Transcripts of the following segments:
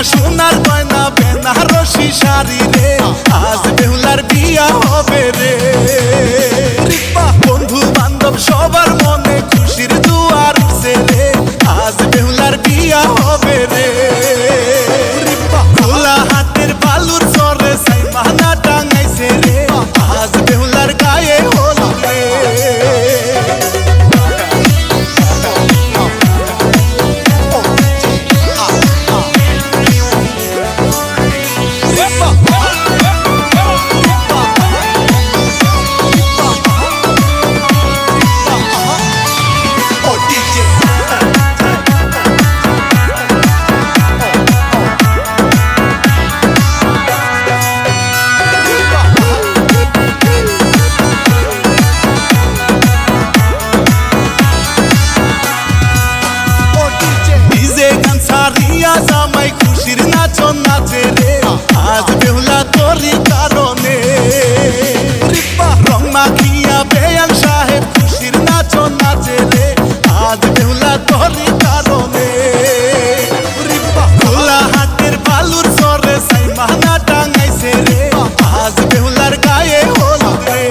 সোনার গয়না বেনারসি শাড়ি রে আজ বেহুলার বিয়া হবে রে বন্ধু বান্ধব সবার মনে খুশির দুয়ার উঠছে রে আজ বেহুলার বিয়া হবে রে খোলা হাতের বালুর চরে সাইমানা টাঙাইছে রে আজ বেহুলার গায়ে হলুদ রে জামাই খুশির নাচন নাচে রে আজ বেহুলা তোরই কারণে রং মাখিয়া বেয়াল সাহেব খুশির নাচন নাচে রে আজ বেহুলা তোরই কারণে খোলা হাতের বালুর চরে সাইমানা টাঙাইছে রে আজ বেহুলার গায়ে হলুদ রে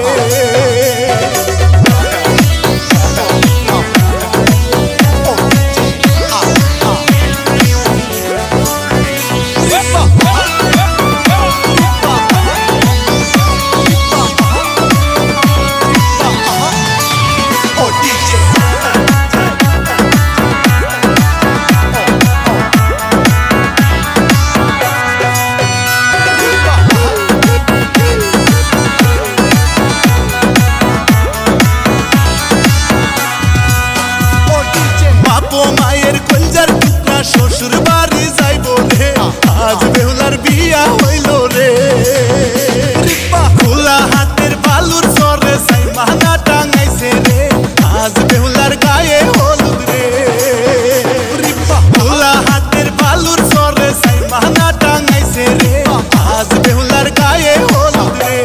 মায়ের কলজার টুকরা শ্বশুর বাড়ি যাইব রে আজ বেহুলার বিয়া হইল রে খোলা হাতের বালুর চরে সাইমানা টাঙাইছে রে আজ বেহুলার গায়ে হলুদ রে খোলা হাতের বালুর চরে সাইমানা টাঙাইছে রে আজ বেহুলার গায়ে হলুদ রে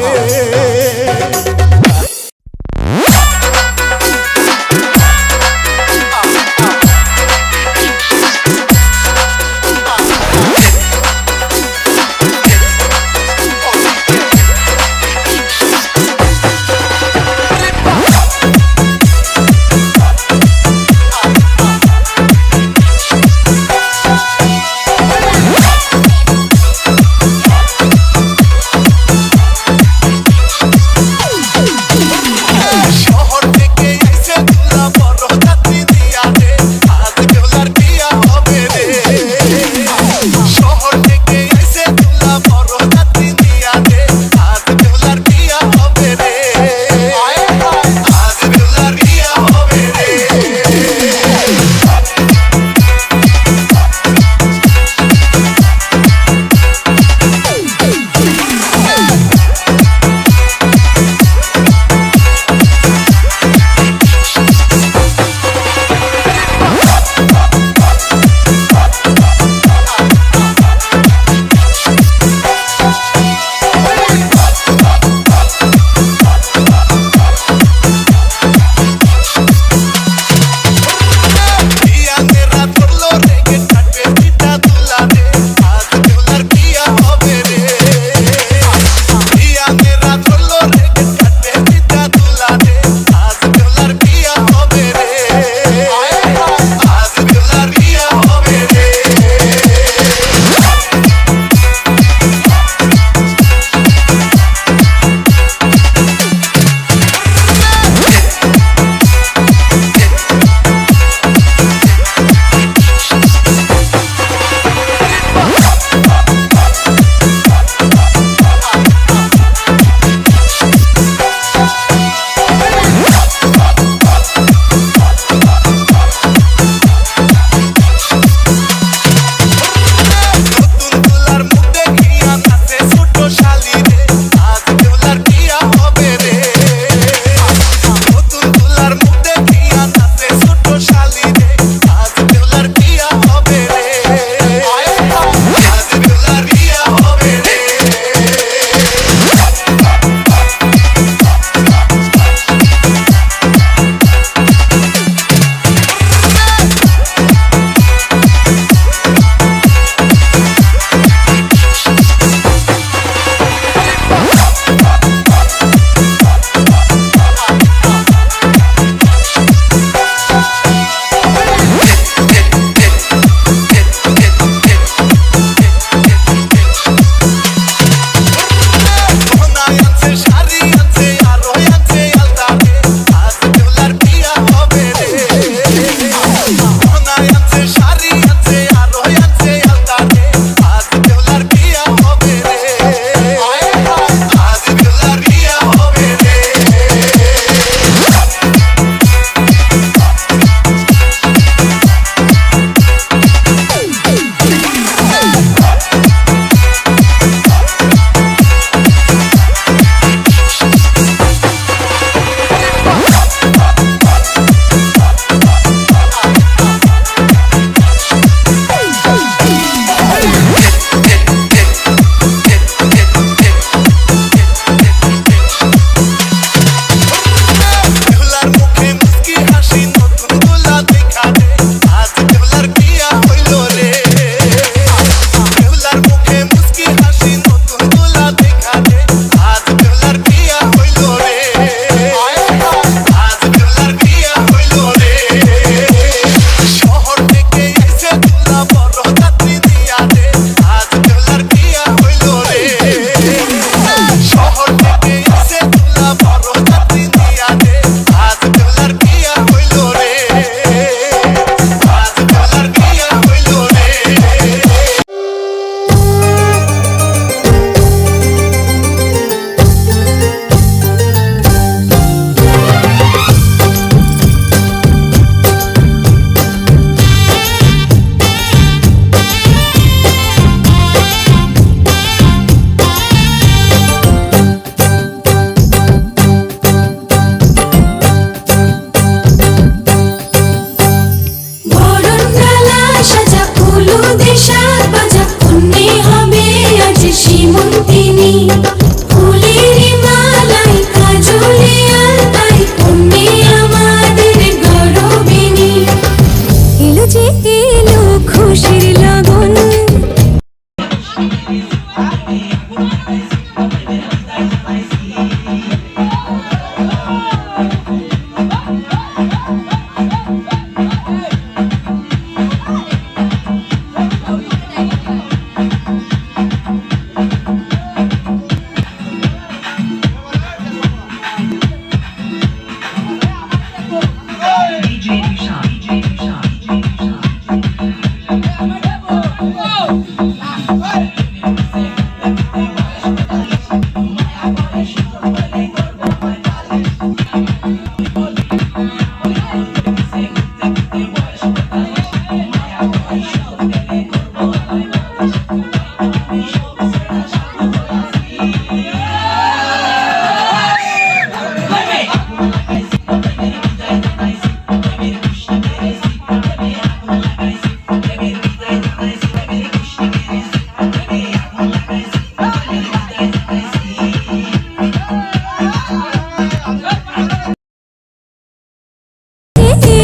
এলো খুশির লগন।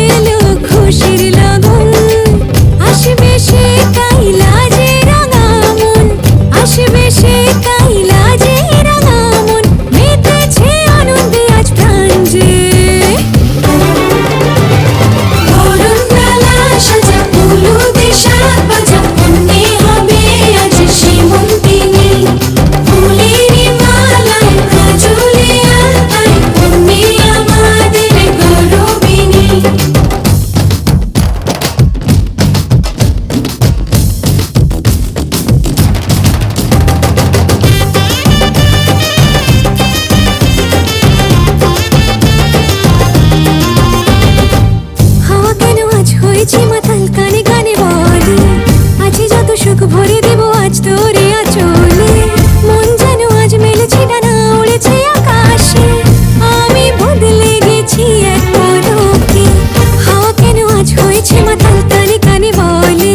এলো খুশির লগন, আসবে সে কাইলা যে রাঙা মন, আসবে সে কাইলা যে রাঙা মন, মেতেছে আনন্দে আজ প্রাণ যে। বরণ ডালা সাজা হলুদে সাত বাজা, অন্যে হবে আজ সীমন্তিনী, ফুলেরই মালায় কাজলে আলতায়, অন্যে আমাদের গৌরবিনী। হাওয়া কেন আজ হয়েছে মাতাল, কানে কানে বলে আছে যত সুখ ভরে দেব আজ তোরে আঁচলে। মন যেন আজ মেলেছে ডানা, উড়েছে আকাশে, আমি বদলে গেছি এক পলকে। হাওয়া কেন আজ হয়েছে মাতাল, কানে কানে বলে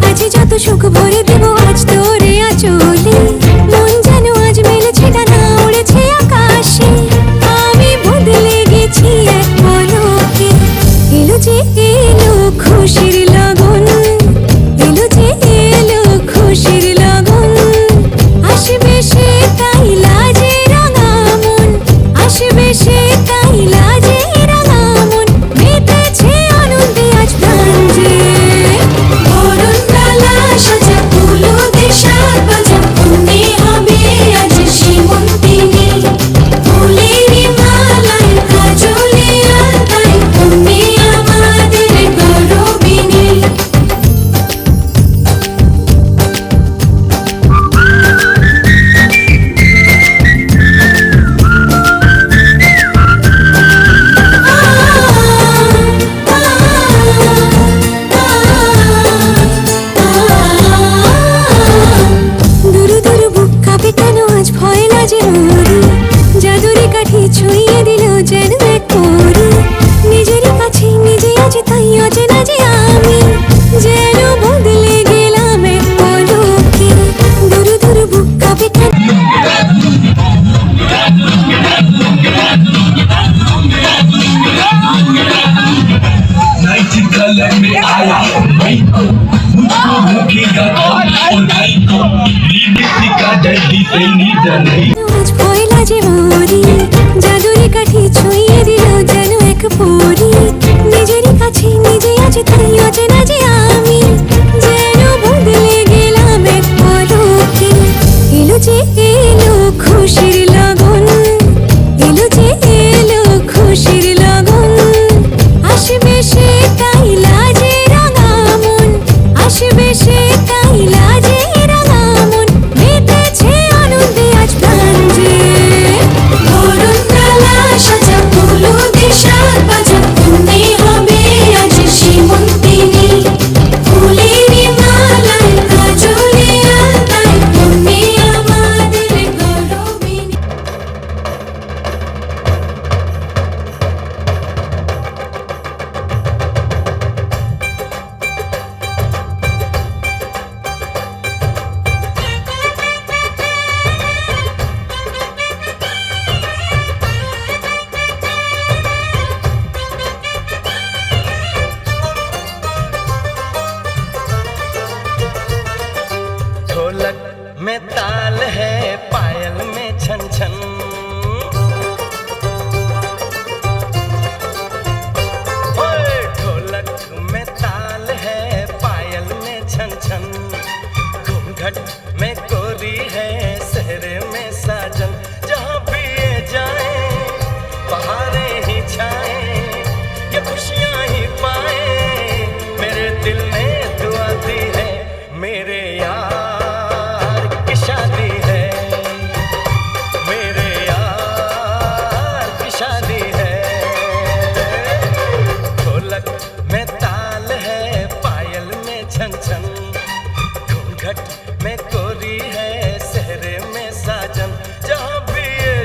আছে যত সুখ ভরে দেব আজ তোরে আঁচলে। মন যেন আজ মেলেছে ডানা, উড়েছে আকাশে, আমি বদলে গেছি এক পলকে। এলো যে এলো খুশির লগন, এলো যে এলো খুশির লগন, আসবে সে কাইলা যে রাঙা মন, আসবে সে কাইলা যে রাঙা মন, মেতেছে আনন্দে আজ প্রাণ যে। বরণ ডালা সাজা হলুদে সাত বাজা, অন্যে হবে আজ সীমন্তিনী, ফুলেরই মালায় কাজলে আলতায়, অন্যে আমাদের গৌরবিনী। দুরু দুরু বুক কাঁপে কেন আজ ভয় লাজে মরি, জাদুরি কাঠি ছুঁয়ে দিল যেন এক পরি, নিজেরই কাছে নিজে আছে তাই অচেনা যে আমি, যেন বদলে গেলাম এক পলকে। দুরু দুরু বুক কাঁপে কেন नाइट कलर में आया भाई को, मुझको भूखेगा कौन और भाई को, लिपस्टिक का जल्दी से नहीं जल्दी। আজ ভয় লাজে মরি, জাদুরি কাঠি ছুঁয়ে দিল যেন এক পরি, নিজেরই কাছে নিজে আছে তাই অচেনা যে আমি, যেন বদলে গেলাম এক পলকে। এলো যে এলো খুশির লগন, এলো যে এলো খুশির লগন, আসবে সে কাইলা যে রাঙা মন, আসবে সে কাইলা যে রাঙা মন, মেতেছে আনন্দে আজ প্রাণ যে। বরণ ডালা সাজা হলুদে সাত বাজা, অন্যে হবে আজ সীমন্তিনী, में ताल है, पायल में छन छन। ओए ढोलक में ताल है, पायल में छन छन। घूंघट में कोरी है, सहरे में साजन। जहाँ भी ये जाए बहारें ही छाए, ये खुशियाँ ही पाए। मेरे दिल ने दुआ दी है, मेरे यार की शादी है, मेरे यार की शादी है। ढोलक में ताल है, पायल में छन छन। घूंघट में कोरी है, सहरे में साजन। जहाँ भी ये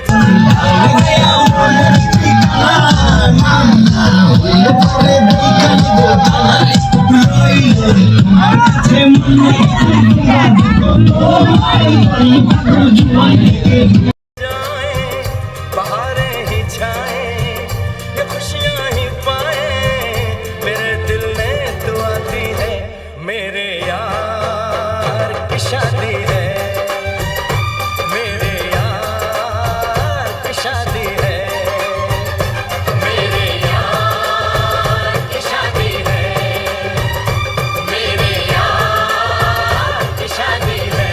जाए बहारें ही छाए, ये खुशियाँ ही पाए। मेरे दिल ने दुआ दी है, मेरे यार की शादी है, मेरे यार की शादी है, मेरे यार की शादी है, मेरे यार की शादी है।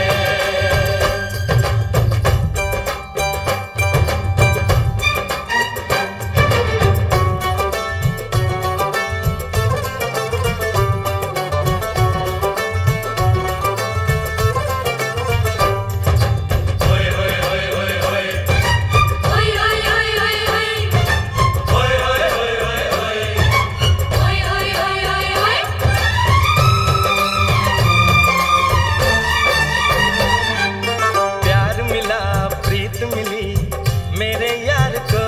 प्यार मिला, प्रीत मिली मेरे यार को।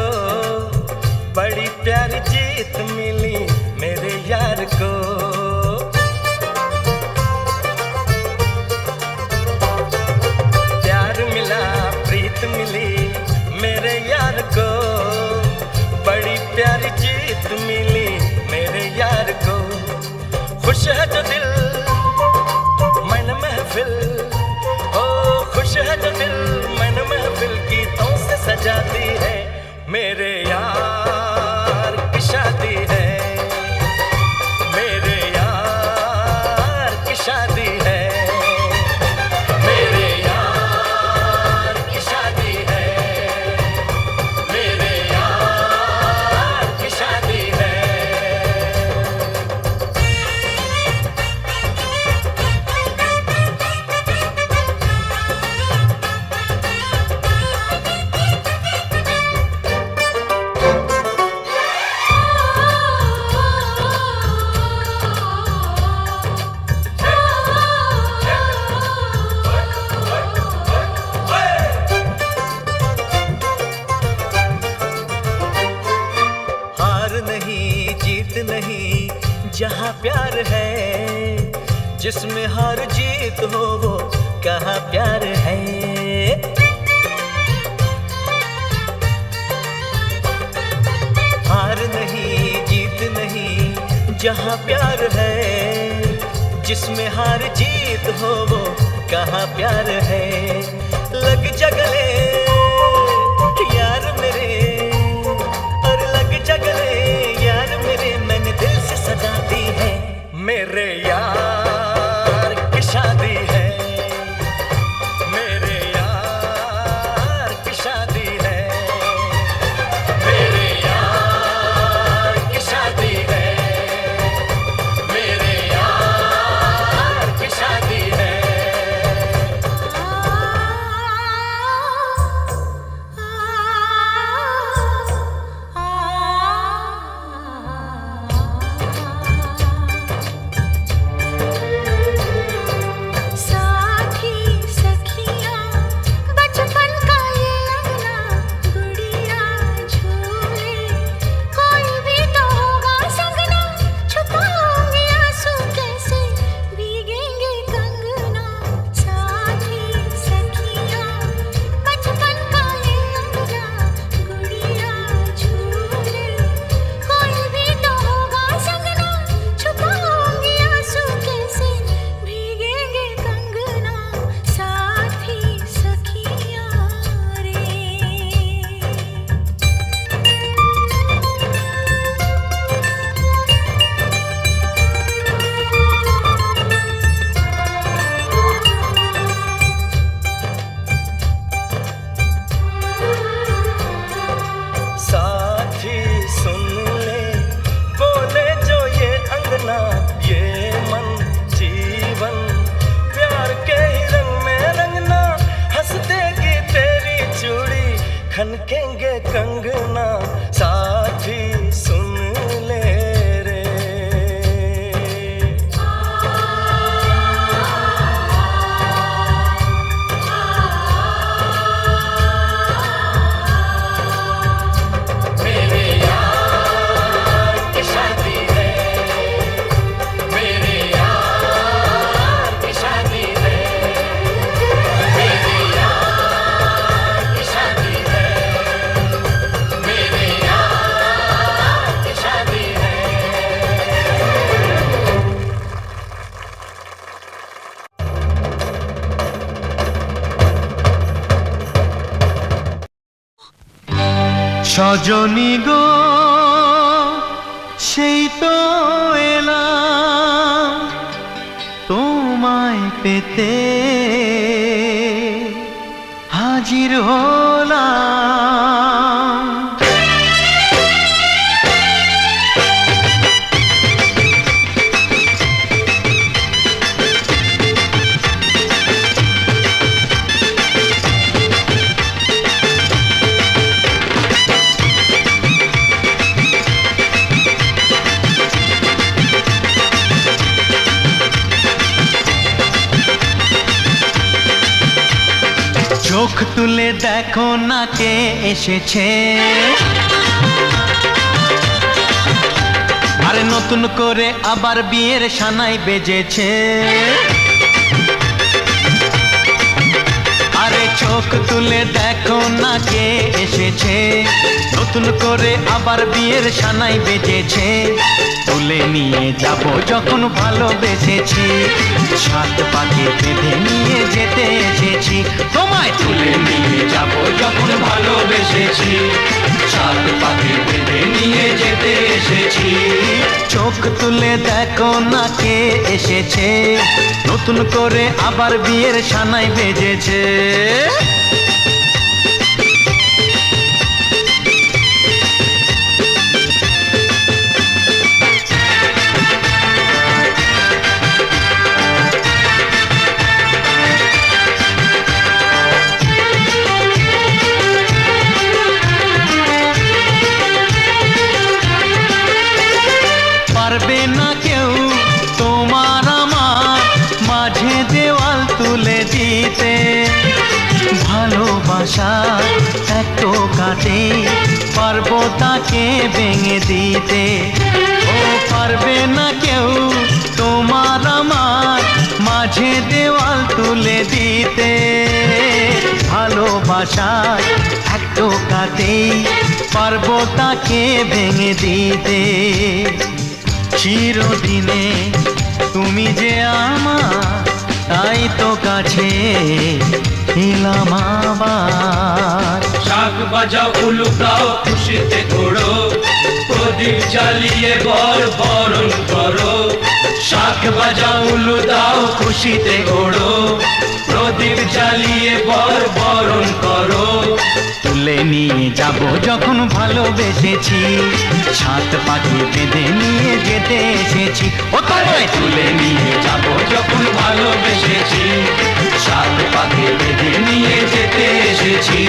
बड़ी प्यारी जीत मिली मेरे यार को। प्यार मिला, प्रीत मिली मेरे यार को। बड़ी प्यारी जीत मिली मेरे यार को। खुश है जो दिल मन महफिल, ओ खुश है जो दिल मन महफिल गीतों से सजाती है। मेरे यार की शादी है, मेरे यार की शादी है, मेरे यार की शादी है, मेरे यार की शादी है। हार नहीं, जीत नहीं, जहाँ प्यार है। जिसमें हार जीत हो वो कहाँ प्यार है। हार नहीं, जीत नहीं, जहाँ प्यार है। जिसमें हार जीत हो वो कहाँ प्यार है। लग जा गले यार मेरे, और लग जा गले यार मेरे। मैंने दिल से सजा दी है, मेरे यार की शादी है, मेरे यार की शादी है, मेरे यार की शादी है, मेरे यार की शादी है। সজনী গো সেই তো এলাম তোমায় পেতে হাজির হলাম। চোখ তুলে দেখো না কে এসেছে, আরে নতুন করে আবার বিয়ের সানাই বেজেছে। আরে চোখ তুলে দেখো না কে এসেছে, নতুন করে আবার বিয়ের সানাই বেজেছে। তুলে নিয়ে যাব যখন ভালোবেসেছি, সাত পাকে বেঁধে নিয়ে যেতে এসেছি। তোমায় তুলে নিয়ে যাব যখন ভালোবেসেছি, সাত পাকে বেঁধে নিয়ে যেতে এসেছি। চোখ তুলে দেখো না কে এসেছে, নতুন করে আবার বিয়ের সানাই বেজেছে। পারবে না কেউ তোমার আমার মাঝে দেওয়াল তুলে দিতে, ভালোবাসা এত কাটে পারবো তাকে ভেঙে দিতে। ও পারবে না কেউ তোমার আমার মাঝে দেওয়াল তুলে দিতে, ভালোবাসা এত কাটে পারবো তাকে ভেঙে দিতে। চিরদিনে তুমি যে আমার, তাই তো কাছে এলাম আবার। শাক বাজাও উলু গাও খুশিতে ঘোড়ো, প্রদীপ জ্বালিয়ে বরণ করো। শাক বাজাও উলু দাও খুশিতে ঘোড়ো, প্রদীপ জ্বালিয়ে বরণ করো। তুলে নিয়ে যাব যখন ভালোবেসেছি, সাত পাখি বেঁধে নিয়ে যেতে এসেছি। ও তোমায় তুলে নিয়ে যাব যখন ভালোবেসেছি, সাত পাকে বেঁধে নিয়ে যেতে এসেছি।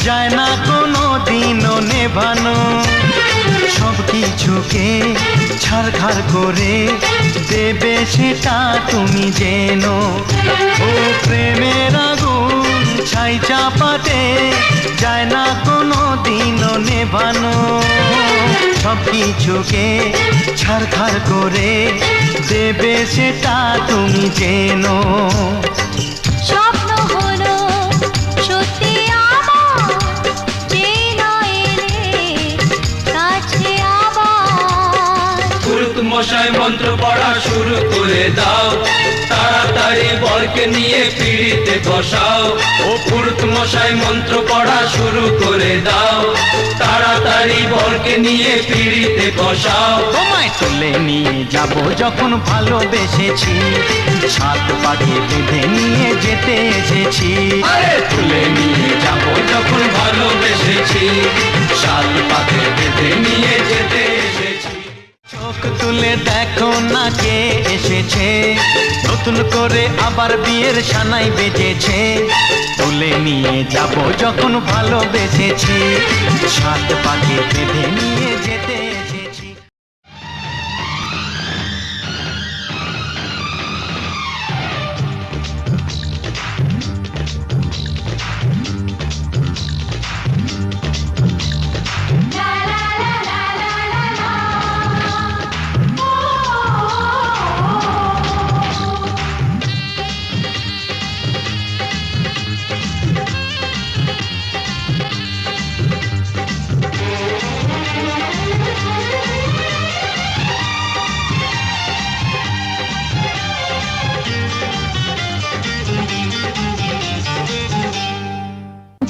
যায় না কোনো দিনও নেভানো, সব কিছুকে ছাড়খাড় করে দেবে সেটা তুমি জেনো। ও প্রেমের আগুন ছাই চাপাতে যায় না কোনো দিনও নেভানো, সব কিছুকে ছাড়খাড় করে দেবে সেটা তুমি জেনো। স্বপ্ন হলো সত্যি আমার, যে নয় এলে কাছে আবার। পুরুত মশাই মন্ত্র পড়া শুরু করে দাও, তাড়াতাড়ি বরকে নিয়ে পিড়িতে বসাও। ও পুরুত মশাই মন্ত্র পড়া শুরু করে দাও, তাড়াতাড়ি বরকে নিয়ে পিড়িতে বসাও। তোমায় তুলে নিয়ে যাব যখন ভালোবেসেছি, সাত পাখি বেঁধে নিয়ে যেতে এসেছি। আরে তুলে নিয়ে যাব যখন ভালোবেসেছি, সাত পাকে বেঁধে নিয়ে যেতে এসেছি। চোখ তুলে দেখো না কে এসেছে, নতুন করে আবার বিয়ের সানাই বেজেছে, তুলে নিয়ে যাব যখন ভালোবেসেছি, সাত পাকে বেঁধে নিয়ে যেতে এসেছি।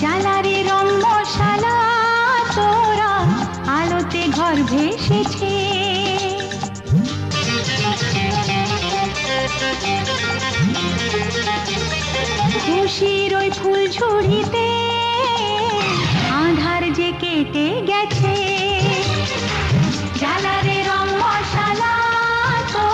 জ্বালারে রং মশালা তোরা আলোতে ঘর ভেসেছে, খুশির ওই ফুল ঝুড়িতে আঁধার যে কেটে গেছে। জ্বালারে রং মশালা তো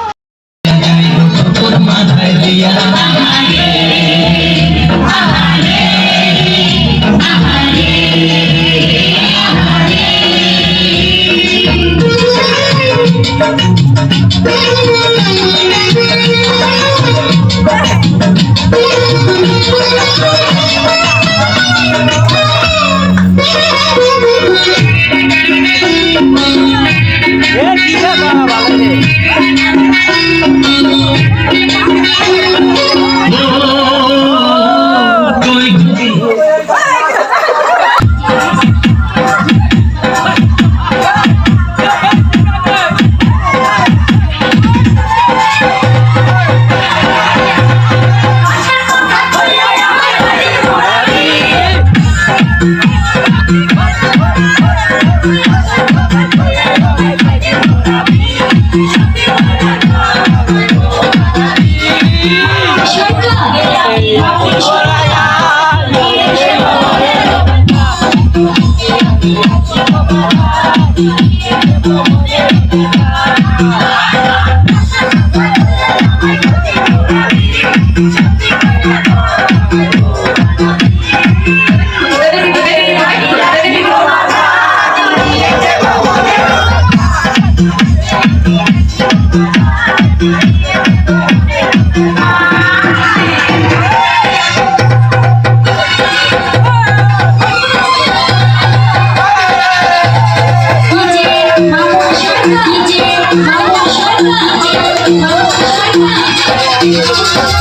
DJ